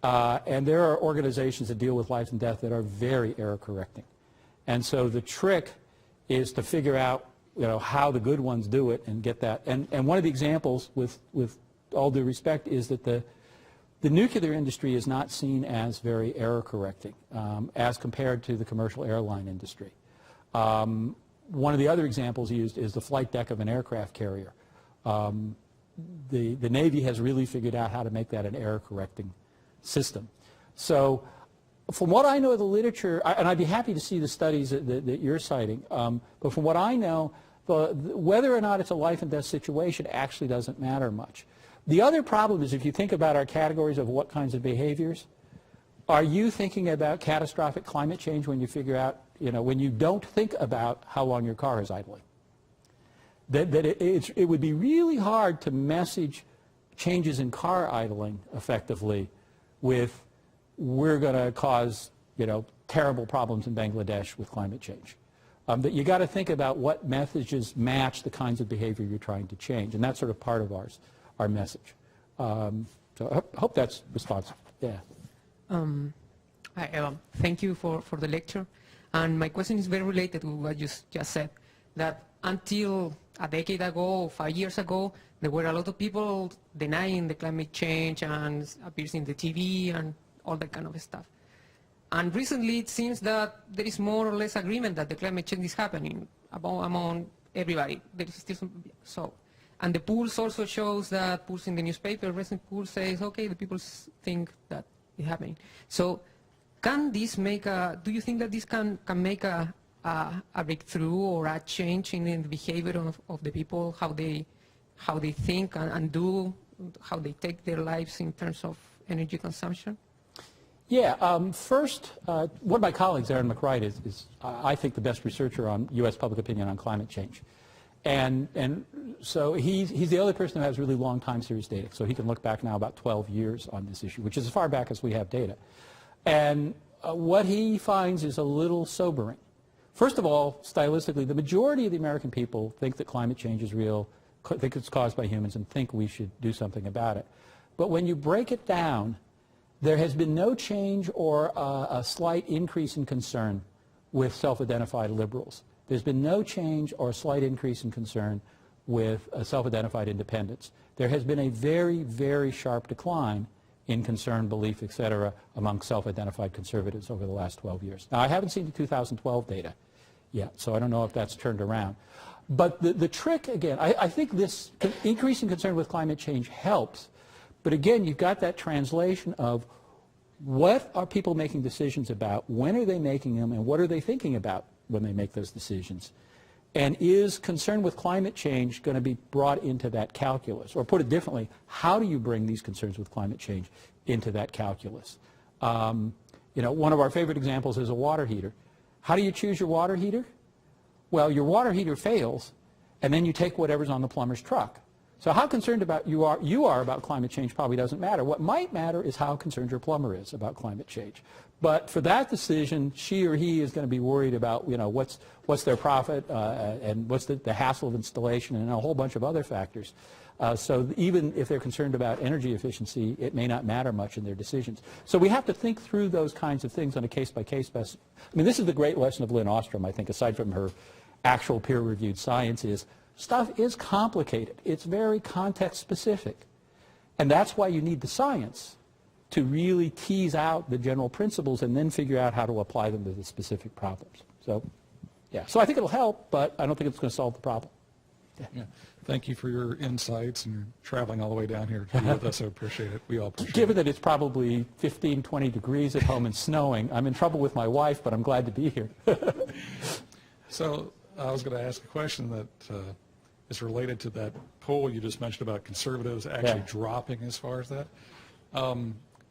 And there are organizations that deal with life and death that are very error-correcting. And so the trick is to figure out how the good ones do it and get that. And one of the examples, with all due respect, is that the nuclear industry is not seen as very error-correcting as compared to the commercial airline industry. One of the other examples used is the flight deck of an aircraft carrier. The Navy has really figured out how to make that an error-correcting system. So from what I know of the literature, and I'd be happy to see the studies that you're citing, but from what I know, whether or not it's a life and death situation actually doesn't matter much. The other problem is if you think about our categories of what kinds of behaviors, are you thinking about catastrophic climate change when you figure out, when you don't think about how long your car is idling? It would be really hard to message changes in car idling effectively with we're going to cause, terrible problems in Bangladesh with climate change. That you got to think about what messages match the kinds of behavior you're trying to change, and that's sort of part of our message. So I hope that's responsive. Yeah. Hi, thank you for the lecture. And my question is very related to what you just said, that until a decade ago, 5 years ago, there were a lot of people denying the climate change and appears in the TV and all that kind of stuff. And recently, it seems that there is more or less agreement that the climate change is happening among everybody. There is still so. And the polls also shows that polls in the newspaper, recent polls says, okay, the people think that it's happening. So can this make do you think that this can make a breakthrough or a change in the behavior of the people, how they think and do, how they take their lives in terms of energy consumption? Yeah, first, one of my colleagues, Aaron McWright, is I think the best researcher on U.S. public opinion on climate change. And so he's the only person who has really long time series data. So he can look back now about 12 years on this issue, which is as far back as we have data. And what he finds is a little sobering. First of all, stylistically, the majority of the American people think that climate change is real, think it's caused by humans, and think we should do something about it. But when you break it down, there has been no change or a slight increase in concern with self-identified liberals. There's been no change or a slight increase in concern with self-identified independents. There has been a very, very sharp decline in concern, belief, et cetera, among self-identified conservatives over the last 12 years. Now, I haven't seen the 2012 data yet, so I don't know if that's turned around. But the trick, again, I think this increase in concern with climate change helps. But again, you've got that translation of what are people making decisions about, when are they making them, and what are they thinking about when they make those decisions? And is concern with climate change going to be brought into that calculus? Or put it differently, how do you bring these concerns with climate change into that calculus? You know, one of our favorite examples is a water heater. How do you choose your water heater? Well, your water heater fails, and then you take whatever's on the plumber's truck. So how concerned about you are about climate change probably doesn't matter. What might matter is how concerned your plumber is about climate change. But for that decision, she or he is going to be worried about, you know, what's their profit and what's the hassle of installation and a whole bunch of other factors. So even if they're concerned about energy efficiency, it may not matter much in their decisions. So we have to think through those kinds of things on a case-by-case basis. I mean, this is the great lesson of Lynn Ostrom, I think, aside from her actual peer-reviewed science, is stuff is complicated. It's very context-specific. And that's why you need the science to really tease out the general principles and then figure out how to apply them to the specific problems. So, yeah. So I think it'll help, but I don't think it's going to solve the problem. Yeah. Thank you for your insights and your traveling all the way down here to be with us. I appreciate it. We all appreciate it. Given that it's probably 15, 20 degrees at home and snowing, I'm in trouble with my wife, but I'm glad to be here. So I was going to ask a question that is related to that poll you just mentioned about conservatives actually dropping as far as that.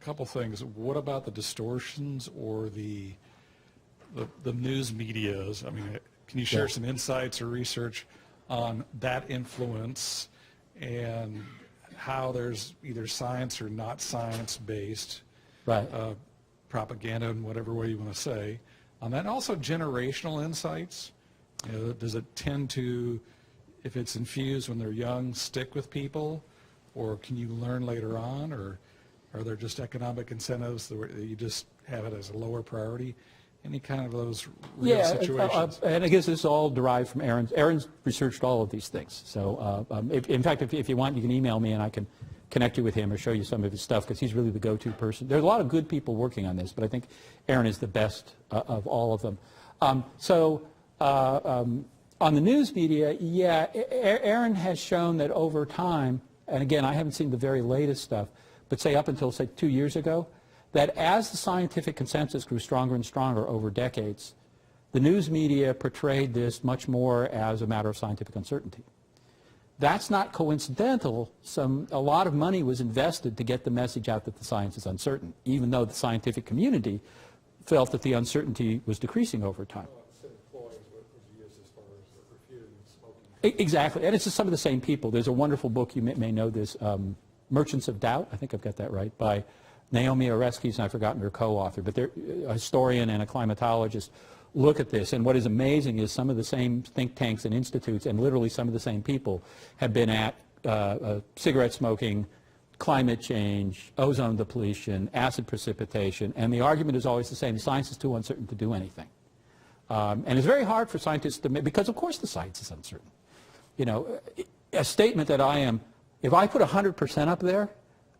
Couple things. What about the distortions or the news medias? I mean, can you share some insights or research on that influence and how there's either science or not science-based propaganda in whatever way you want to say on that? And also generational insights. You know, does it tend to, if it's infused when they're young, stick with people, or can you learn later on, or are there just economic incentives that you just have it as a lower priority? Any kind of those real situations? And I guess this is all derived from Aaron's. Aaron's researched all of these things. So, in fact, if you want, you can email me and I can connect you with him or show you some of his stuff, because he's really the go-to person. There's a lot of good people working on this, but I think Aaron is the best of all of them. On the news media, yeah, Aaron has shown that over time, and again, I haven't seen the very latest stuff, but say up until, say, 2 years ago, that as the scientific consensus grew stronger and stronger over decades, the news media portrayed this much more as a matter of scientific uncertainty. That's not coincidental. A lot of money was invested to get the message out that the science is uncertain, even though the scientific community felt that the uncertainty was decreasing over time. Exactly, and it's just some of the same people. There's a wonderful book, you may know this, Merchants of Doubt, I think I've got that right, by Naomi Oreskes, and I've forgotten her co-author, but they're a historian and a climatologist. Look at this, and what is amazing is some of the same think tanks and institutes, and literally some of the same people, have been at cigarette smoking, climate change, ozone depletion, acid precipitation, and the argument is always the same: science is too uncertain to do anything. And it's very hard for scientists to make, because of course the science is uncertain. You know, a statement that if I put 100% up there,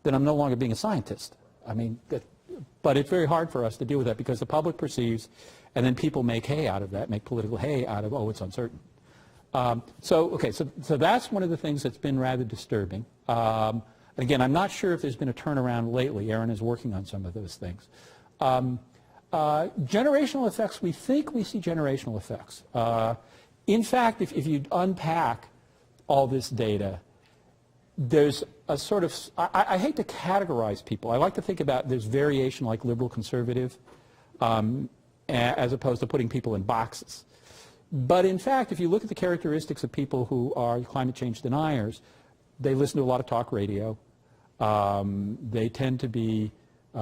then I'm no longer being a scientist. I mean, But it's very hard for us to deal with that because the public perceives, and then people make hay out of that, make political hay out of, oh, it's uncertain. So that's one of the things that's been rather disturbing. Again, I'm not sure if there's been a turnaround lately. Aaron is working on some of those things. Generational effects, we think we see generational effects. In fact, if you unpack all this data, there's a sort of, I hate to categorize people. I like to think about there's variation like liberal conservative as opposed to putting people in boxes. But in fact, if you look at the characteristics of people who are climate change deniers, they listen to a lot of talk radio. They tend to be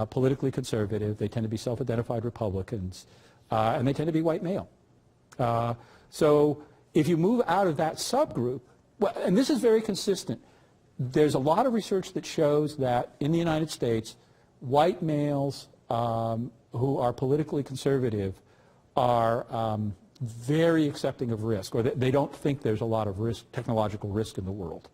politically conservative. They tend to be self-identified Republicans. And they tend to be white male. So if you move out of that subgroup, well, and this is very consistent, there's a lot of research that shows that in the United States, white males who are politically conservative are very accepting of risk, or they don't think there's a lot of risk, technological risk in the world.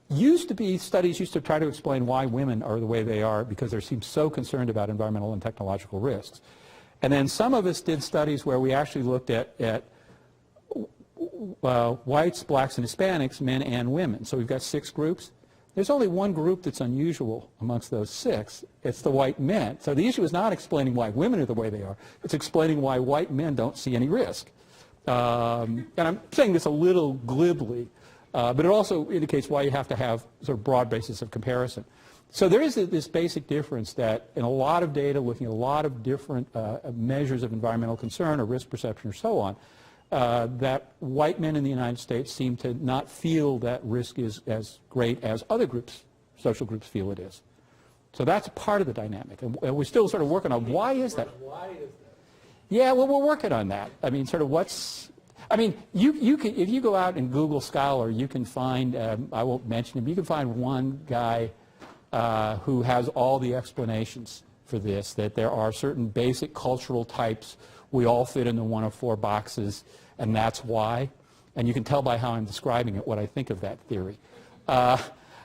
Studies used to try to explain why women are the way they are because they seem so concerned about environmental and technological risks. And then some of us did studies where we actually looked at whites, blacks, and Hispanics, men and women. So we've got 6 groups. There's only one group that's unusual amongst those 6. It's the white men. So the issue is not explaining why women are the way they are. It's explaining why white men don't see any risk. And I'm saying this a little glibly, but it also indicates why you have to have sort of broad basis of comparison. So there is this basic difference that in a lot of data, looking at a lot of different measures of environmental concern or risk perception or so on, that white men in the United States seem to not feel that risk is as great as other groups, social groups, feel it is. So that's part of the dynamic. And we're still sort of working on why is that? Why is that? Yeah, well, we're working on that. I mean, sort of you can, if you go out and Google Scholar, you can find, I won't mention him, you can find one guy who has all the explanations for this, that there are certain basic cultural types. We all fit into one of 4 boxes, and that's why. And you can tell by how I'm describing it what I think of that theory.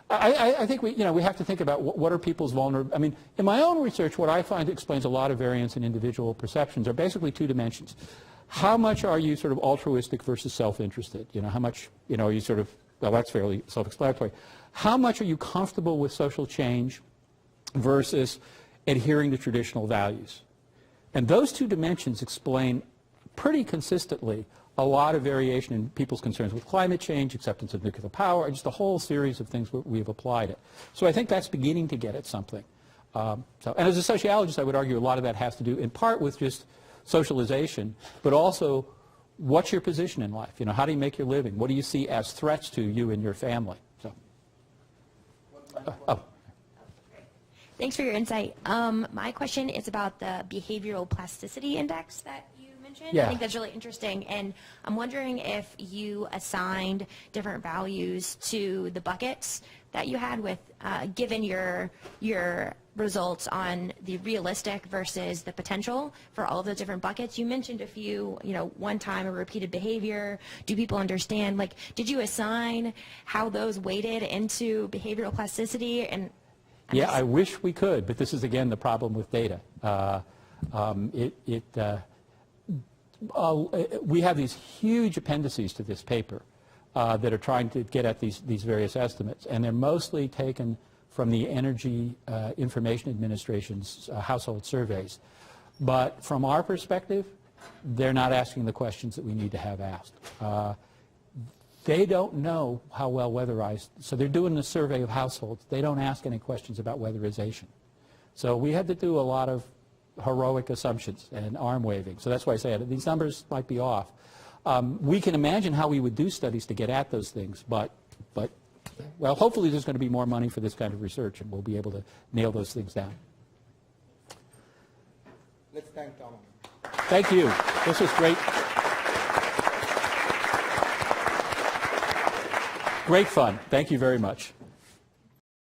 I think we have to think about what are people's vulnerable. I mean, in my own research, what I find explains a lot of variance in individual perceptions are basically 2 dimensions. How much are you sort of altruistic versus self-interested? How much, are you sort of, well, that's fairly self-explanatory. How much are you comfortable with social change versus adhering to traditional values? And those 2 dimensions explain pretty consistently a lot of variation in people's concerns with climate change, acceptance of nuclear power, and just a whole series of things where we've applied it. So I think that's beginning to get at something. And as a sociologist, I would argue a lot of that has to do in part with just socialization, but also what's your position in life? How do you make your living? What do you see as threats to you and your family? So, Thanks for your insight. My question is about the behavioral plasticity index that you mentioned. Yeah. I think that's really interesting, and I'm wondering if you assigned different values to the buckets that you had with, given your results on the realistic versus the potential for all of the different buckets. You mentioned a few, one time or repeated behavior. Do people understand? Like, did you assign how those weighted into behavioral plasticity? And yeah, I wish we could, but this is again the problem with data. We have these huge appendices to this paper that are trying to get at these various estimates, and they're mostly taken from the Energy Information Administration's household surveys. But from our perspective, they're not asking the questions that we need to have asked. They don't know how well weatherized, so they're doing a survey of households. They don't ask any questions about weatherization. So we had to do a lot of heroic assumptions and arm waving. So that's why I say these numbers might be off. We can imagine how we would do studies to get at those things, but well, hopefully there's going to be more money for this kind of research, and we'll be able to nail those things down. Let's thank Tom. Thank you. This was great. Great fun. Thank you very much.